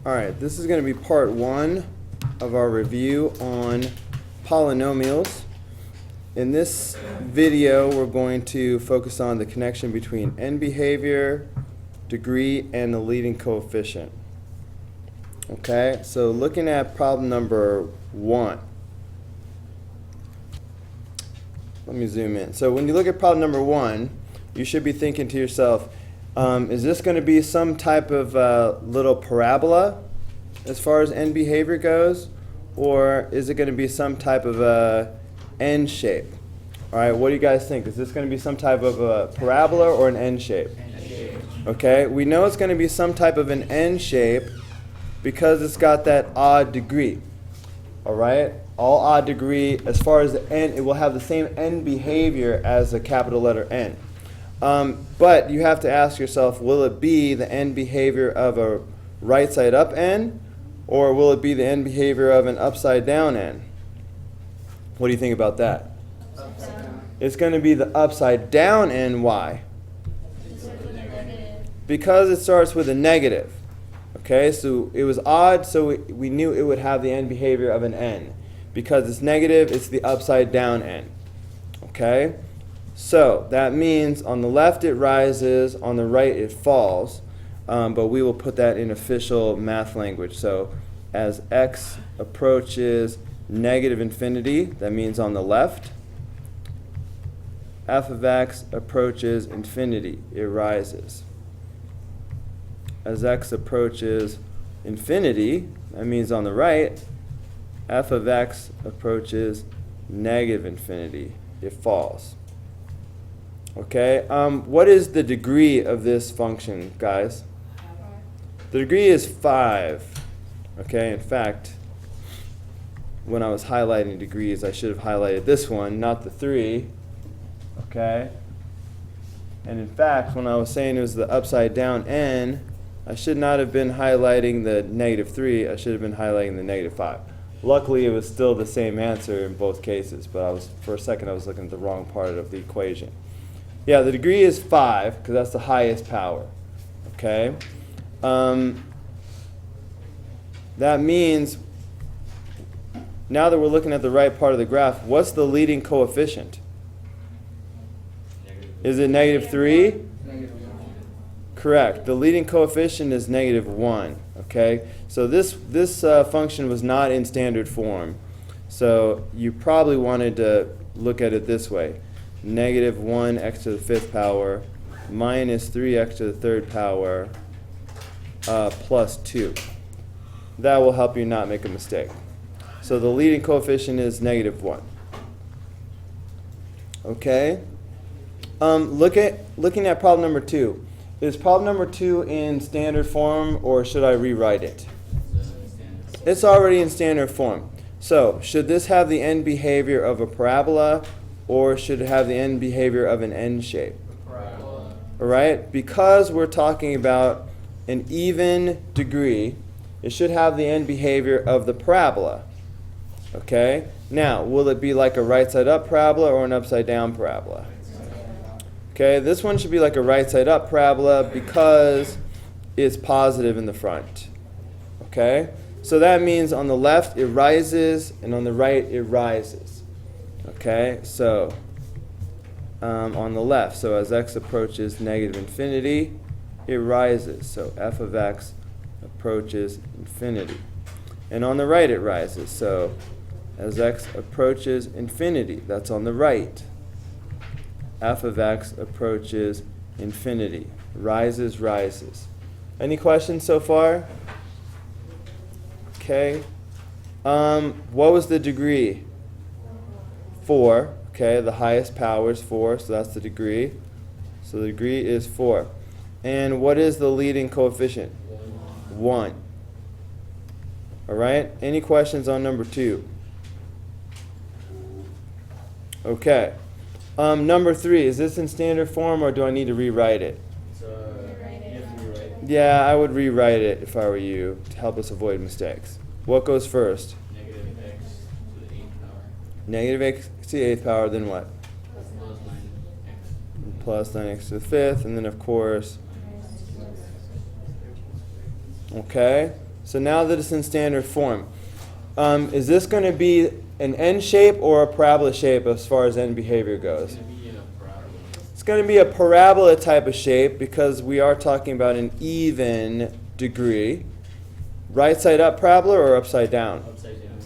Alright, this is going to be part 1 of our review on polynomials. In this video, we're going to focus on the connection between end behavior, degree, and the leading coefficient. Okay, so looking at problem number 1. Let me zoom in. So when you look at problem number 1, you should be thinking to yourself, is this going to be some type of little parabola as far as end behavior goes, or is it going to be some type of end shape? All right, what do you guys think? Is this going to be some type of a parabola or an end shape? End shape. Okay, we know it's going to be some type of an end shape because it's got that odd degree. All right, all odd degree, as far as the end, it will have the same end behavior as a capital letter N. But you have to ask yourself, will it be the end behavior of a right side up N, or will it be the end behavior of an upside down N? What do you think about that? Upside down. It's going to be the upside down N. Why? Because it starts with a negative. Okay, so it was odd, so we knew it would have the end behavior of an N. Because it's negative, it's the upside down N. Okay? So that means on the left it rises, on the right it falls, but we will put that in official math language. So as x approaches negative infinity, that means on the left, f of x approaches infinity, it rises. As x approaches infinity, that means on the right, f of x approaches negative infinity, it falls. Okay, what is the degree of this function, guys? The degree is 5. Okay, in fact, when I was highlighting degrees, I should have highlighted this one, not the 3. Okay, and in fact, when I was saying it was the upside down N, I should not have been highlighting the negative 3, I should have been highlighting the negative 5. Luckily, it was still the same answer in both cases, but for a second I was looking at the wrong part of the equation. Yeah, the degree is 5, because that's the highest power. Okay? That means, now that we're looking at the right part of the graph, what's the leading coefficient? Is it negative 3? Negative 1. Correct. The leading coefficient is negative 1. Okay? So this function was not in standard form. So you probably wanted to look at it this way. Negative 1x to the 5th power minus 3x to the 3rd power plus 2. That will help you not make a mistake. So the leading coefficient is negative 1. Okay? Looking at problem number 2. Is problem number 2 in standard form, or should I rewrite it? It's already in standard form. So should this have the end behavior of a parabola, or should it have the end behavior of an end shape? Parabola. All right? Because we're talking about an even degree, it should have the end behavior of the parabola. Okay? Now, will it be like a right side up parabola or an upside down parabola? Okay, this one should be like a right side up parabola because it's positive in the front. Okay? So that means on the left it rises, and on the right it rises. Okay, so on the left, so as x approaches negative infinity, it rises. So f of x approaches infinity. And on the right it rises. So as x approaches infinity, that's on the right, f of x approaches infinity. Rises, rises. Any questions so far? Okay. What was the degree? 4. Okay, the highest power is 4, so that's the degree. So the degree is 4. And what is the leading coefficient? 1. All right. Any questions on number 2? Okay. Number 3, is this in standard form, or do I need to rewrite it? You have to rewrite it. Yeah, I would rewrite it if I were you to help us avoid mistakes. What goes first? Negative x to the 8th power. Negative x to the 8th power, then what? Plus 9x. Plus 9x to the 5th, and then of course, okay. So now that it's in standard form, is this going to be an N shape or a parabola shape as far as N behavior goes? It's gonna be in a parabola. It's going to be a parabola type of shape because we are talking about an even degree. Right side up parabola or upside down? Upside down.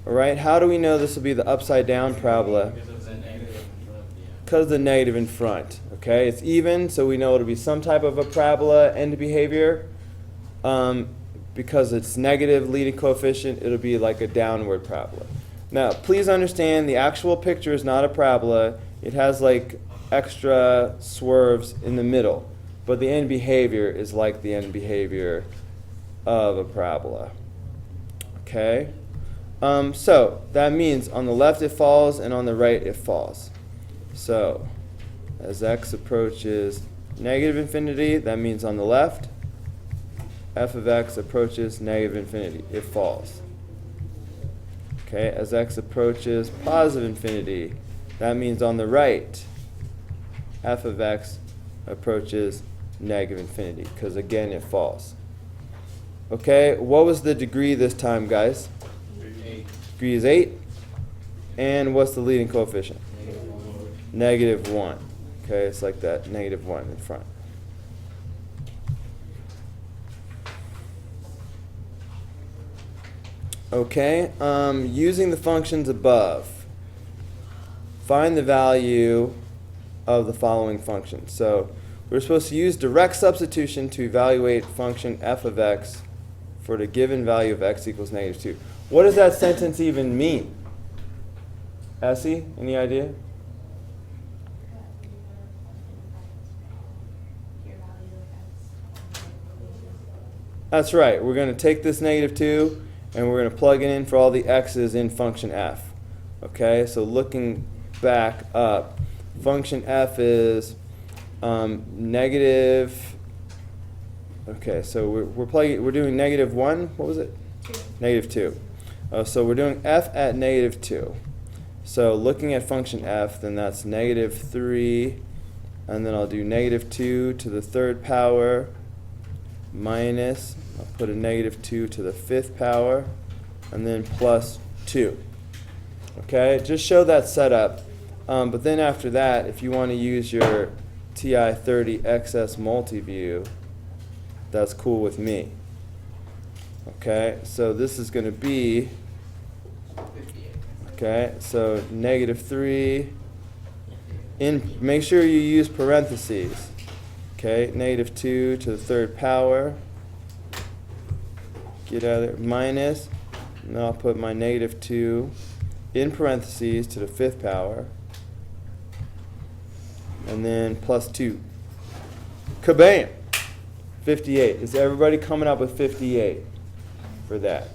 All right, how do we know this will be the upside down parabola? Because of the negative in front, yeah. Because of the negative in front. Okay, it's even, so we know it'll be some type of a parabola end behavior. Because it's negative leading coefficient, it'll be like a downward parabola. Now, please understand the actual picture is not a parabola. It has like extra swerves in the middle. But the end behavior is like the end behavior of a parabola. Okay? So that means on the left it falls and on the right it falls. So as x approaches negative infinity, that means on the left, f of x approaches negative infinity. It falls. Okay, as x approaches positive infinity, that means on the right, f of x approaches negative infinity, because again it falls. Okay, what was the degree this time, guys? 8. Degree is 8. And what's the leading coefficient? Negative 1. -1. Okay, it's like that, -1 in front. Okay, using the functions above, find the value of the following functions. So we're supposed to use direct substitution to evaluate function f of x for the given value of x equals -2. What does that sentence even mean? Essie, any idea? That's right. We're going to take this -2 and we're going to plug it in for all the x's in function f. Okay, so looking back up, function f is negative. Okay, so we're doing -1. What was it? 2. -2. So we're doing f at -2. So looking at function f, then that's -3, and then I'll do -2 to the third power minus, I'll put a -2 to the fifth power, and then plus 2. Okay, just show that setup. But then after that, if you want to use your TI-30 XS multiview, that's cool with me. Okay, so this is going to be, 58. okay, so -3, make sure you use parentheses. Okay, -2 to the third power, get out of there, minus, and then I'll put my -2 in parentheses to the fifth power, and then plus 2. Kabam! 58. Is everybody coming up with 58 for that?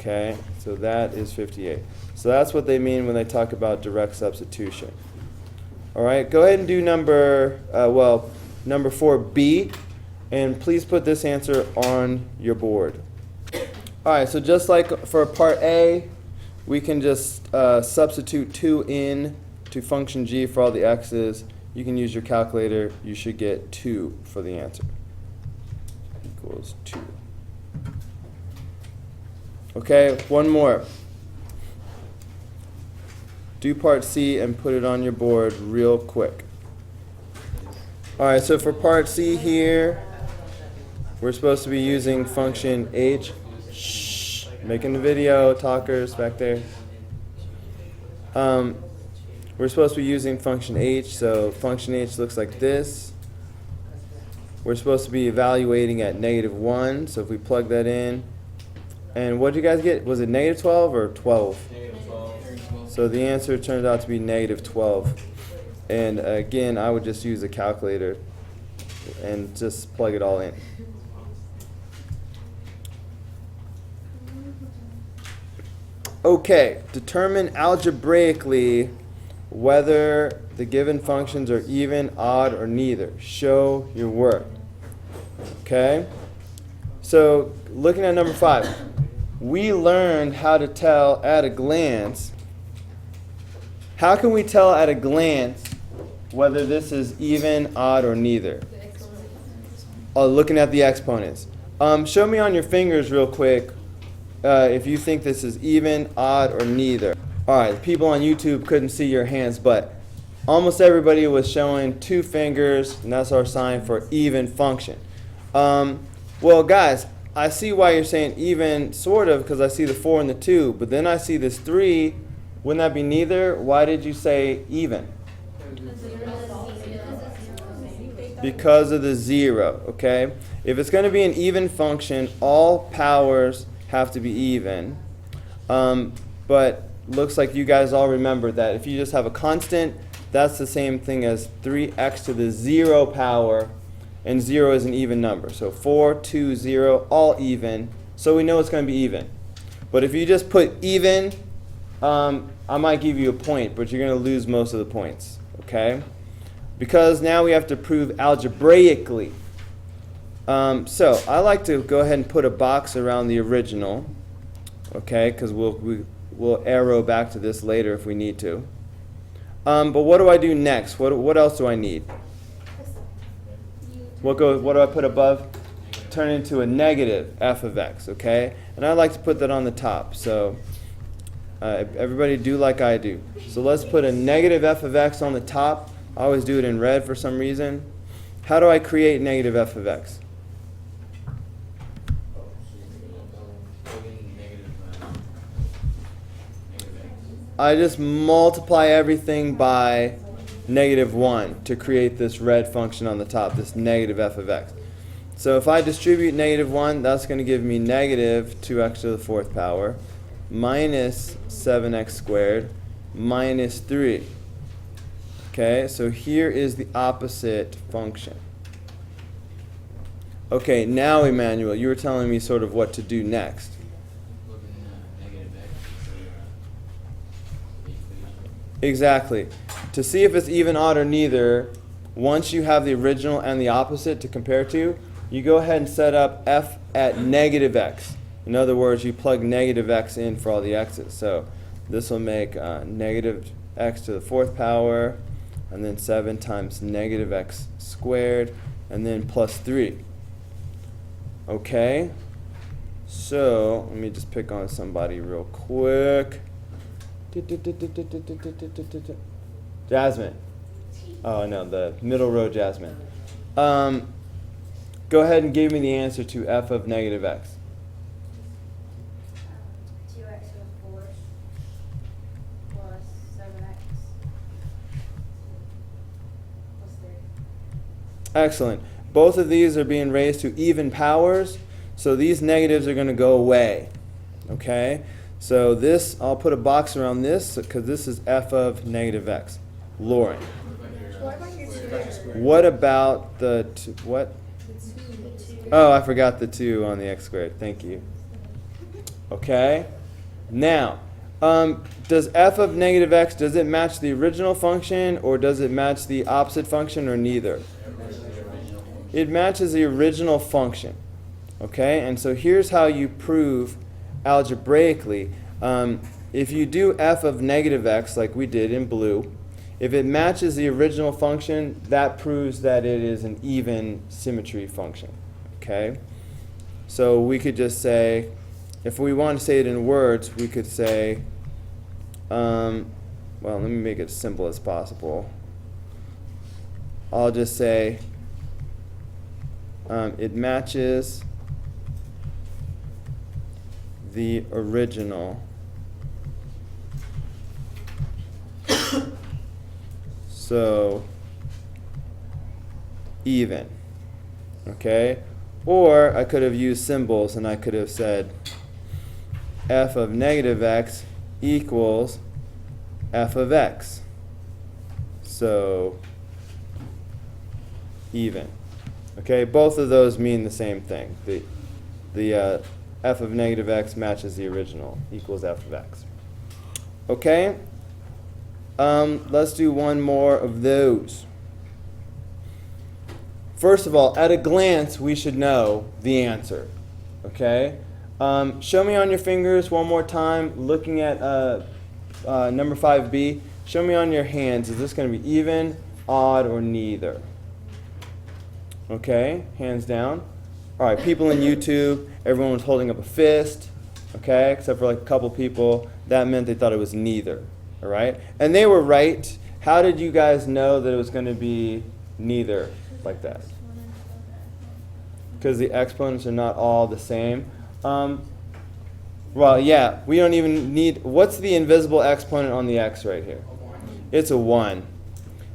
Okay, so that is 58. So that's what they mean when they talk about direct substitution. All right, go ahead and do number 4B, and please put this answer on your board. All right, so just like for part A, we can just substitute 2 in to function g for all the x's. You can use your calculator. You should get 2 for the answer. Equals 2. Okay, one more. Do part C and put it on your board real quick. All right, so for part C here, we're supposed to be using function h. Shh, making the video, talkers back there. We're supposed to be using function h, so function h looks like this. We're supposed to be evaluating at -1, so if we plug that in, and what did you guys get? Was it -12 or 12? -12. So the answer turns out to be -12. And again, I would just use a calculator and just plug it all in. Okay, determine algebraically whether the given functions are even, odd, or neither. Show your work. Okay? So looking at number 5, we learned how to tell at a glance. How can we tell at a glance whether this is even, odd, or neither? Looking at the exponents. Show me on your fingers real quick if you think this is even, odd, or neither. All right, people on YouTube couldn't see your hands, but almost everybody was showing 2 fingers, and that's our sign for even function. Well, guys, I see why you're saying even, sort of, because I see the 4 and the 2, but then I see this 3. Wouldn't that be neither? Why did you say even? Because of the 0, okay? If it's going to be an even function, all powers have to be even. But looks like you guys all remember that if you just have a constant, that's the same thing as 3x to the 0 power, and 0 is an even number. So 4, 2, 0, all even. So we know it's going to be even. But if you just put even, I might give you a point, but you're going to lose most of the points, okay? Because now we have to prove algebraically. So I like to go ahead and put a box around the original, okay? Because we'll arrow back to this later if we need to. But what do I do next? What else do I need? What do I put above? Turn into a negative f of x, okay? And I like to put that on the top. So everybody do like I do. So let's put a negative f of x on the top. I always do it in red for some reason. How do I create negative f of x? I just multiply everything by -1 to create this red function on the top, this negative f of x. So if I distribute -1, that's going to give me negative 2x to the 4th power minus 7x squared minus 3. Okay, so here is the opposite function. Okay, now Emmanuel, you were telling me sort of what to do next. Exactly. To see if it's even, odd, or neither, once you have the original and the opposite to compare to, you go ahead and set up f at negative x. In other words, you plug negative x in for all the x's. So this will make negative x to the 4th power, and then 7 times negative x squared, and then plus 3. Okay? So let me just pick on somebody real quick. Jasmine. Oh, no, the middle row Jasmine. Go ahead and give me the answer to f of negative x. 2x to the 4th plus 7x plus 3. Excellent. Both of these are being raised to even powers, so these negatives are going to go away. Okay? So this, I'll put a box around this because this is f of negative x. Lauren. What about the what? Oh, I forgot the 2 on the x squared. Thank you. Okay. Now, does f of negative x, does it match the original function or does it match the opposite function or neither? It matches the original function. Okay, and so here's how you prove algebraically. If you do f of negative x like we did in blue, if it matches the original function, that proves that it is an even symmetry function. Okay? So we could just say, if we want to say it in words, we could say, well, let me make it as simple as possible. I'll just say it matches the original. So even. Okay? Or I could have used symbols and I could have said f of negative x equals f of x. So even. Okay? Both of those mean the same thing. The f of negative x matches the original equals f of x. Okay? Let's do one more of those. First of all, at a glance, we should know the answer. Okay? Show me on your fingers one more time, looking at number 5b. Show me on your hands, is this going to be even, odd, or neither? Okay, hands down. All right, people in YouTube, everyone was holding up a fist, okay, except for like a couple people. That meant they thought it was neither, all right? And they were right. How did you guys know that it was going to be neither like that? Because the exponents are not all the same. Well, yeah, we don't even need, what's the invisible exponent on the x right here? It's a 1.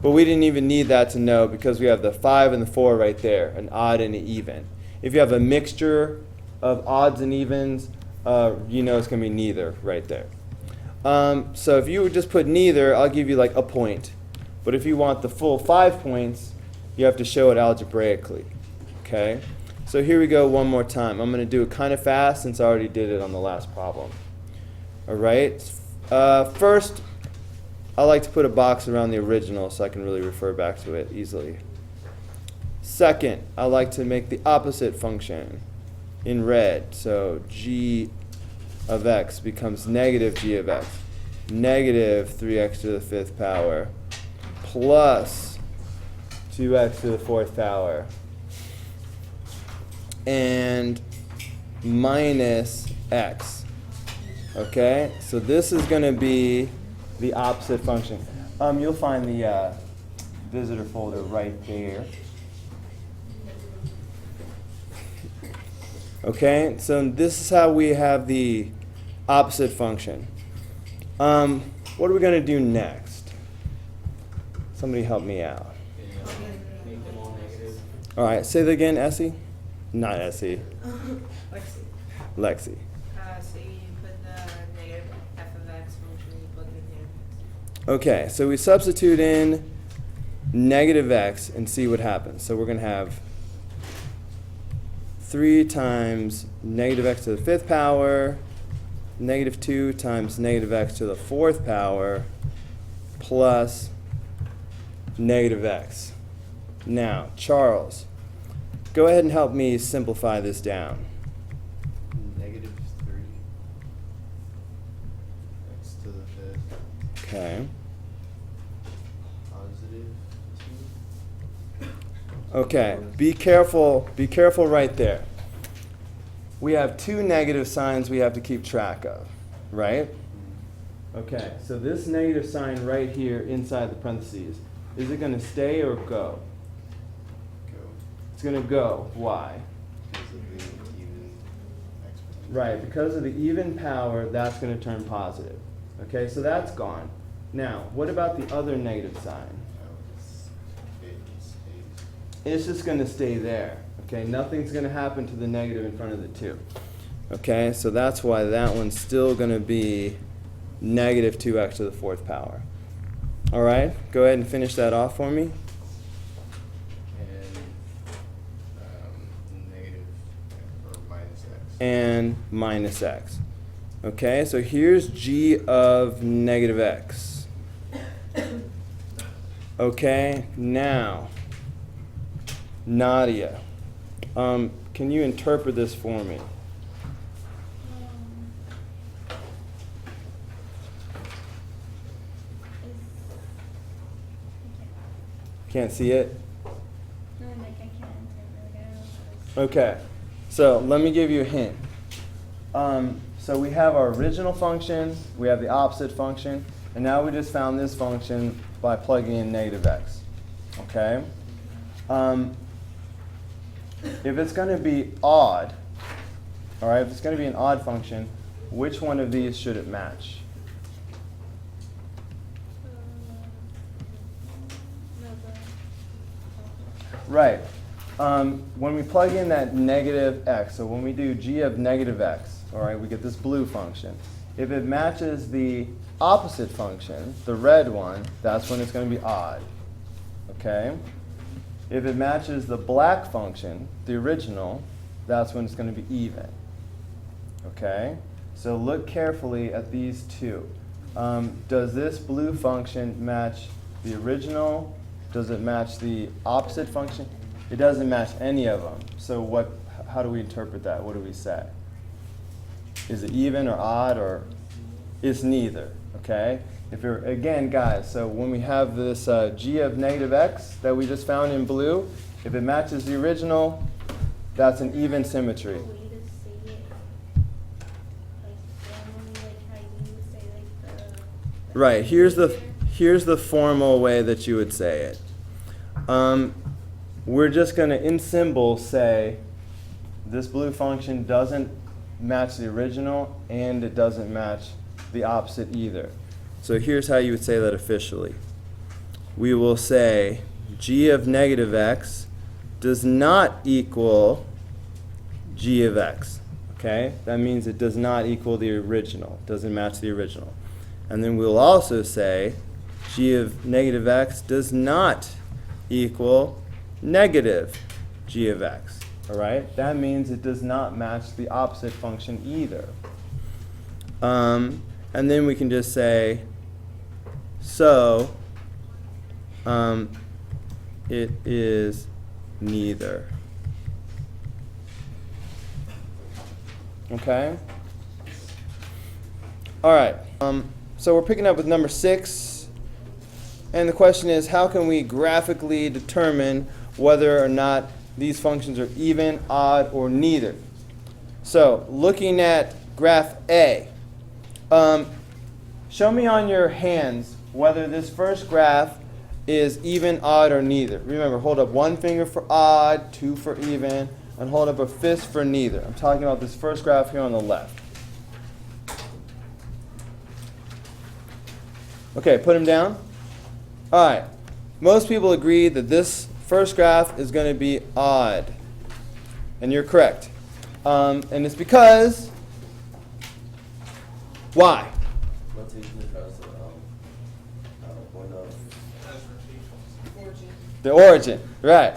But we didn't even need that to know because we have the 5 and the 4 right there, an odd and an even. If you have a mixture of odds and evens, you know it's going to be neither right there. So if you would just put neither, I'll give you like a point. But if you want the full 5 points, you have to show it algebraically. Okay? So here we go one more time. I'm going to do it kind of fast since I already did it on the last problem. All right? First, I like to put a box around the original so I can really refer back to it easily. Second, I like to make the opposite function in red. So g of x becomes negative g of x. Negative 3x to the 5th power plus 2x to the 4th power. And minus x. Okay, so this is going to be the opposite function. You'll find the visitor folder right there. Okay, so this is how we have the opposite function. What are we going to do next? Somebody help me out. Make them all negative. All right, say that again, Essie. Not Essie. Lexi. Lexi. So you put the negative f of x function, you plug it in. Okay, so we substitute in negative x and see what happens. So we're going to have 3 times negative x to the 5th power, negative 2 times negative x to the 4th power, plus negative x. Now, Charles, go ahead and help me simplify this down. Negative 3 x to the 5th. Okay. Positive 2. Okay, be careful right there. We have 2 negative signs we have to keep track of, right? Okay, so this negative sign right here inside the parentheses, is it going to stay or go? Go. It's going to go. Why? Because of the even exponent. Right, because of the even power, that's going to turn positive. Okay, so that's gone. Now, what about the other negative sign? It stays. It's just going to stay there. Okay, nothing's going to happen to the negative in front of the 2. Okay, so that's why that one's still going to be negative 2x to the 4th power. All right, go ahead and finish that off for me. And negative or minus x. And minus x. Okay, so here's g of negative x. Okay, now, Nadia, can you interpret this for me? Can't see it? No, like I can't interpret it. Okay, so let me give you a hint. So we have our original function, we have the opposite function, and now we just found this function by plugging in negative x. Okay? If it's going to be odd, all right, if it's going to be an odd function, which one of these should it match? Right. When we plug in that negative x, so when we do g of negative x, all right, we get this blue function. If it matches the opposite function, the red one, that's when it's going to be odd. Okay? If it matches the black function, the original, that's when it's going to be even. Okay? So look carefully at these two. Does this blue function match the original? Does it match the opposite function? It doesn't match any of them. So how do we interpret that? What do we say? Is it even or odd, or it's neither? Okay? If you're, again, guys, so when we have this g of negative x that we just found in blue, if it matches the original, That's an even symmetry. A way to say it, like formally, like how you would say like the Right, here's the formal way that you would say it. We're just going to, in symbol, say this blue function doesn't match the original and it doesn't match the opposite either. So here's how you would say that officially. We will say g of negative x does not equal g of x. Okay? That means it does not equal the original, doesn't match the original. And then we'll also say g of negative x does not equal negative g of x. All right? That means it does not match the opposite function either. And then we can just say, so it is neither. Okay? All right. So we're picking up with number 6. And the question is, how can we graphically determine whether or not these functions are even, odd, or neither? So looking at graph A, show me on your hands whether this first graph is even, odd, or neither. Remember, hold up one finger for odd, 2 for even, and hold up a fist for neither. I'm talking about this first graph here on the left. Okay, put them down. All right. Most people agree that this first graph is going to be odd. And you're correct. And it's because, why? The origin, right.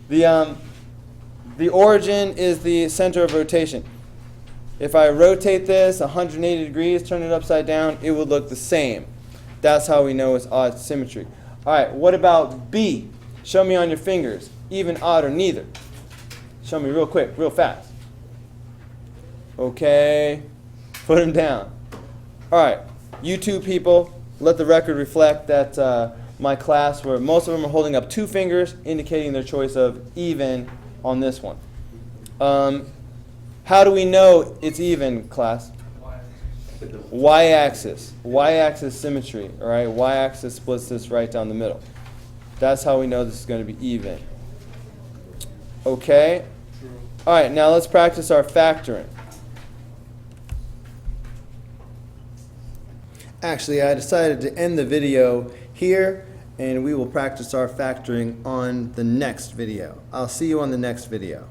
The origin is the center of rotation. If I rotate this 180 degrees, turn it upside down, it would look the same. That's how we know it's odd symmetry. All right, what about B? Show me on your fingers, even, odd, or neither. Show me real quick, real fast. Okay, put them down. All right, you two people, let the record reflect that my class, where most of them are holding up 2 fingers, indicating their choice of even on this one. How do we know it's even, class? Y-axis. Y-axis symmetry. All right, y-axis splits this right down the middle. That's how we know this is going to be even. Okay? All right, now let's practice our factoring. Actually, I decided to end the video here, and we will practice our factoring on the next video. I'll see you on the next video.